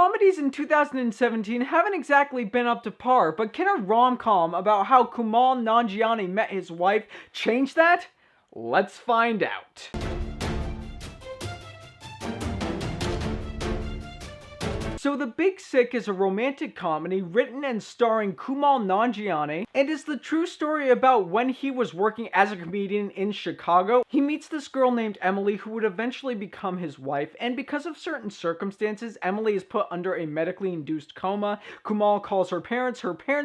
comedies in 2017 haven't exactly been up to par, but can a rom-com about how Kumail Nanjiani met his wife change that? Let's find out. So The Big Sick is a romantic comedy written and starring Kumail Nanjiani, and is the true story about when he was working as a comedian in Chicago. He meets this girl named Emily who would eventually become his wife, and because of certain circumstances, Emily is put under a medically induced coma. Kumail calls her parents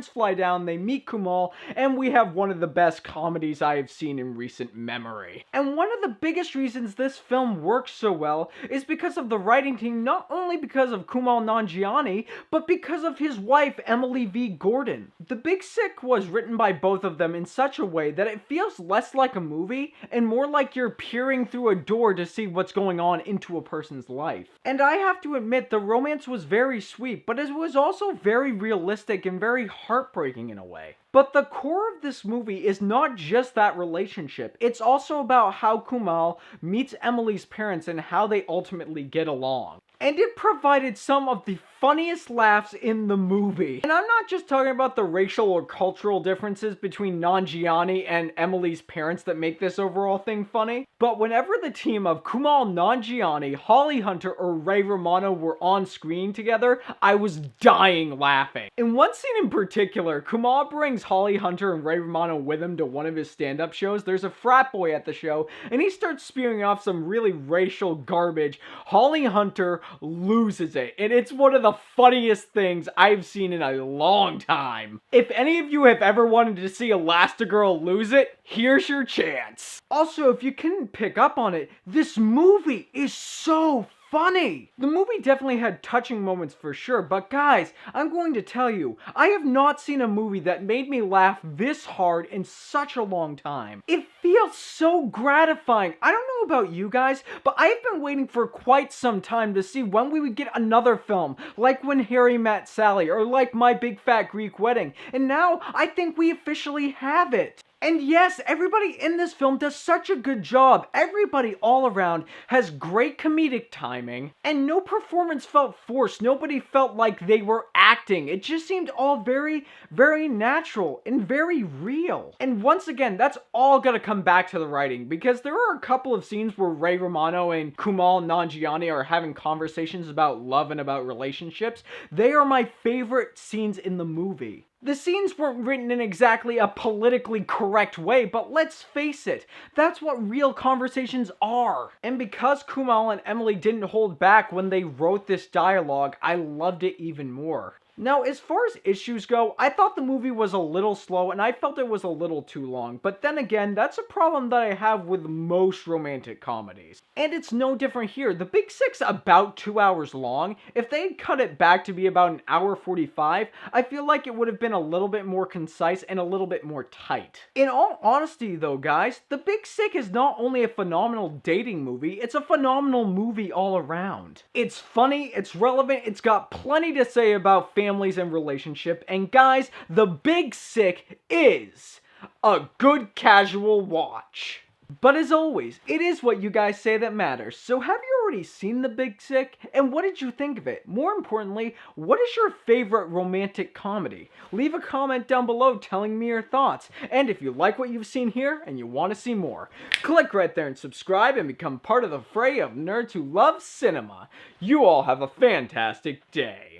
fly down, they meet Kumail, and we have one of the best comedies I have seen in recent memory. And one of the biggest reasons this film works so well is because of the writing team, not only because of Kumail Nanjiani, but because of his wife, Emily V. Gordon. The Big Sick was written by both of them in such a way that it feels less like a movie and more like you're peering through a door to see what's going on into a person's life. And I have to admit, the romance was very sweet, but it was also very realistic and very heartbreaking in a way. But the core of this movie is not just that relationship, it's also about how Kumail meets Emily's parents and how they ultimately get along. And it provided some of the funniest laughs in the movie. And I'm not just talking about the racial or cultural differences between Nanjiani and Emily's parents that make this overall thing funny, but whenever the team of Kumail Nanjiani, Holly Hunter, or Ray Romano were on screen together, I was dying laughing. In one scene in particular, Kumail brings Holly Hunter and Ray Romano with him to one of his stand-up shows. There's a frat boy at the show, and he starts spewing off some really racial garbage. Holly Hunter loses it, and it's one of the funniest things I've seen in a long time. If any of you have ever wanted to see Elastigirl lose it, here's your chance. Also, if you couldn't pick up on it, this movie is so funny. The movie definitely had touching moments for sure, but guys, I'm going to tell you, I have not seen a movie that made me laugh this hard in such a long time. It feels so gratifying. I don't know about you guys, but I've been waiting for quite some time to see when we would get another film, like When Harry Met Sally, or like My Big Fat Greek Wedding, and now I think we officially have it. And yes, everybody in this film does such a good job. Everybody all around has great comedic timing, and no performance felt forced. Nobody felt like they were acting. It just seemed all very, very natural and very real. And once again, that's all gonna come back to the writing, because there are a couple of scenes where Ray Romano and Kumail Nanjiani are having conversations about love and about relationships. They are my favorite scenes in the movie. The scenes weren't written in exactly a politically correct way, but let's face it, that's what real conversations are. And because Kumail and Emily didn't hold back when they wrote this dialogue, I loved it even more. Now, as far as issues go, I thought the movie was a little slow and I felt it was a little too long, but then again, that's a problem that I have with most romantic comedies. And it's no different here. The Big Sick's about 2 hours long. If they had cut it back to be about an hour 45, I feel like it would have been a little bit more concise and a little bit more tight. In all honesty though, guys, The Big Sick is not only a phenomenal dating movie, it's a phenomenal movie all around. It's funny, it's relevant, it's got plenty to say about families and relationship, and guys, The Big Sick is a good casual watch. But as always, it is what you guys say that matters. So have you already seen The Big Sick? And what did you think of it? More importantly, what is your favorite romantic comedy? Leave a comment down below telling me your thoughts. And if you like what you've seen here and you want to see more, click right there and subscribe and become part of the fray of nerds who love cinema. You all have a fantastic day.